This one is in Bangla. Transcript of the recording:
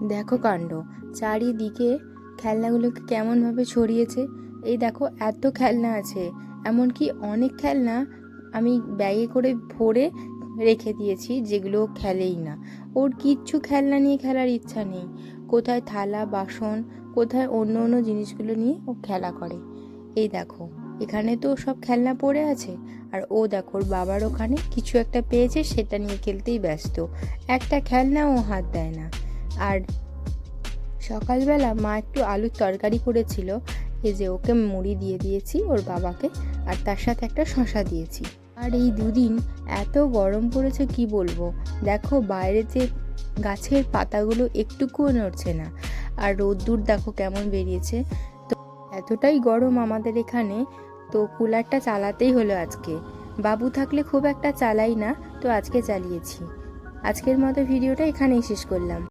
দেখো কাণ্ড, চারিদিকে খেলনাগুলোকে কেমনভাবে ছড়িয়েছে। এই দেখো এত খেলনা আছে, এমনকি অনেক খেলনা আমি ব্যাগে করে ভরে রেখে দিয়েছি যেগুলো ও খেলেই না। ওর কিচ্ছু খেলনা নিয়ে খেলার ইচ্ছা নেই। কোথায় থালা বাসন, কোথায় অন্য অন্য জিনিসগুলো নিয়ে ও খেলা করে। এই দেখো এখানে তো সব খেলনা পড়ে আছে, আর ও দেখো ওর বাবার ওখানে কিছু একটা পেয়েছে, সেটা নিয়ে খেলতেই ব্যস্ত। একটা খেলনা ও হাত দেয় না। আর সকালবেলা মা একটু আলুর তরকারি করেছিল, এই যে ওকে মুড়ি দিয়ে দিয়েছি ওর বাবাকে, আর তার সাথে একটা শশা দিয়েছি। আর এই দুদিন এত গরম পড়েছে কি বলবো, দেখো বাইরে যে গাছের পাতাগুলো একটুকুও নড়ছে না, আর রোদ্দুর দেখো কেমন বেরিয়েছে। তো এতটাই গরম আমাদের এখানে, তো কুলারটা চালাতেই হলো আজকে। বাবু থাকলে খুব একটা চালাই না, তো আজকে চালিয়েছি। আজকের মতো ভিডিওটা এখানেই শেষ করলাম।